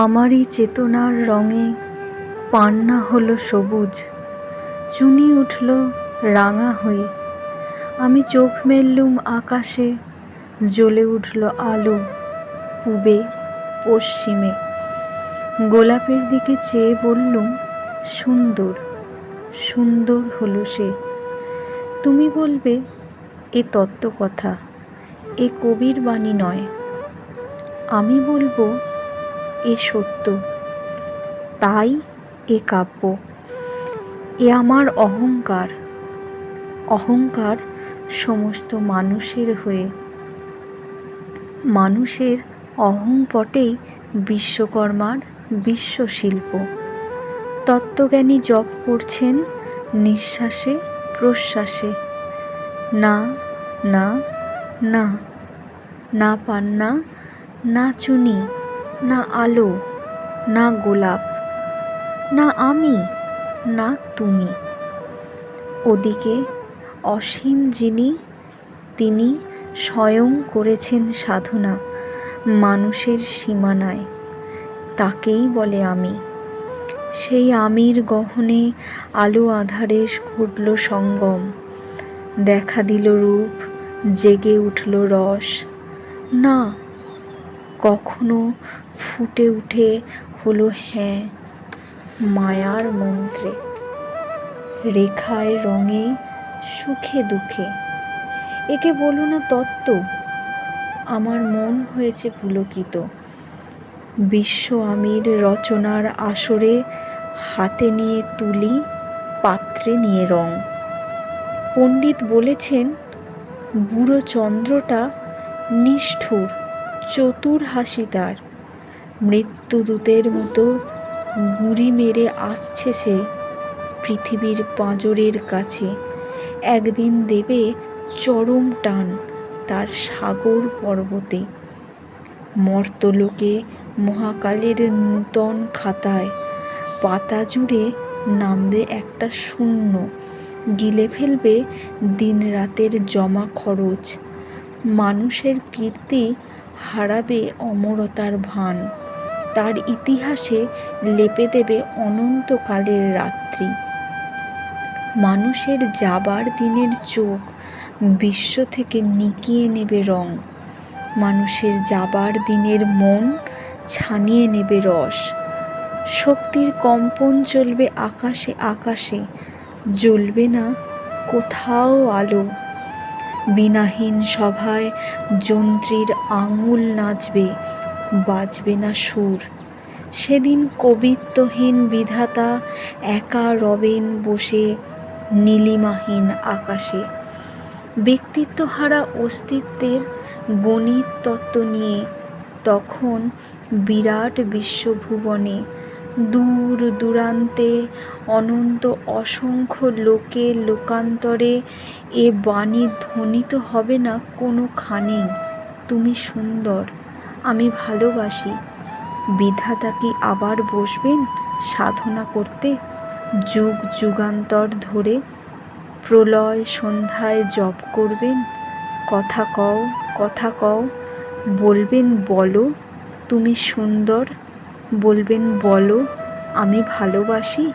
আমারই চেতনার রঙে পান্না হলো সবুজ, চুনি উঠল রাঙা হয়ে। আমি চোখ মেললুম আকাশে, জ্বলে উঠল আলো পূবে পশ্চিমে। গোলাপের দিকে চেয়ে বললুম, সুন্দর সুন্দর হলো সে। তুমি বলবে এ তত্ত্বকথা, এ কবির বাণী নয়। আমি বলবো এ সত্য, তাই এ কাব্য। এ আমার অহংকার, অহংকার সমস্ত মানুষের হয়ে। মানুষের অহংপটেই বিশ্বকর্মার বিশ্বশিল্প। তত্ত্বজ্ঞানী জপ করছেন নিঃশ্বাসে প্রশ্বাসে। না না না, না পান্না, না চুনি, না আলো, না গোলাপ, না আমি, না তুমি। ওদিকে অসীম যিনি, তিনি স্বয়ং করেছেন সাধনা মানুষের সীমানায়, তাকেই বলে আমি। সেই আমির গহনে আলো আঁধারে ঘটল সঙ্গম, দেখা দিল রূপ, জেগে উঠল রস। না, কখনো ফুটে উঠে হলো হ্যাঁ মায়ার মন্ত্রে, রেখায় রঙে সুখে দুঃখে। একে বলো না তত্ত্ব, আমার মন হয়েছে পুলকিত। বিশ্ব আমির রচনার আসরে হাতে নিয়ে তুলি, পাত্রে নিয়ে রং। পণ্ডিত বলেছেন বুড়ো চন্দ্রটা নিষ্ঠুর, চতুর হাসি তার। মৃত্যুদূতের মতো গুঁড়ি মেরে আসছে সে পৃথিবীর পাঁজরের কাছে। একদিন দেবে চরম টান তার সাগর পর্বতে। মর্তলোকে মহাকালের নূতন খাতায় পাতা জুড়ে নামবে একটা শূন্য, গিলে ফেলবে দিন রাতের জমা খরচ। মানুষের কীর্তি হারাবে অমরতার ভান, তার ইতিহাসে লেপে দেবে অনন্তকালের রাত্রি। মানুষের যাবার দিনের চোখ বিশ্ব থেকে নিকিয়ে নেবে রং, মানুষের যাবার দিনের মন ছানিয়ে নেবে রস। শক্তির কম্পন চলবে আকাশে আকাশে, জ্বলবে না কোথাও আলো। বীণাহীন সভায় যন্ত্রীর আঙুল নাচবে, বাজবে না সুর। সেদিন কবিত্বহীন বিধাতা একা রবেন বসে নীলিমাহীন আকাশে। ব্যক্তিত্বহারা অস্তিত্বের গণিত তত্ত্ব নিয়ে তখন বিরাট বিশ্বভুবনে দূর দূরান্তে অনন্ত অসংখ্য লোকে লোকান্তরে এ বাণী ধ্বনিত হবে না কোনোখানেই, তুমি সুন্দর, আমি ভালোবাসি। বিধাতা কি আবার বসবেন সাধনা করতে যুগ যুগান্তর ধরে? প্রলয় সন্ধ্যায় জপ করবেন, কথা কও কথা কও, বলবেন বলো তুমি সুন্দর, বলবেন বলো আমি ভালোবাসি।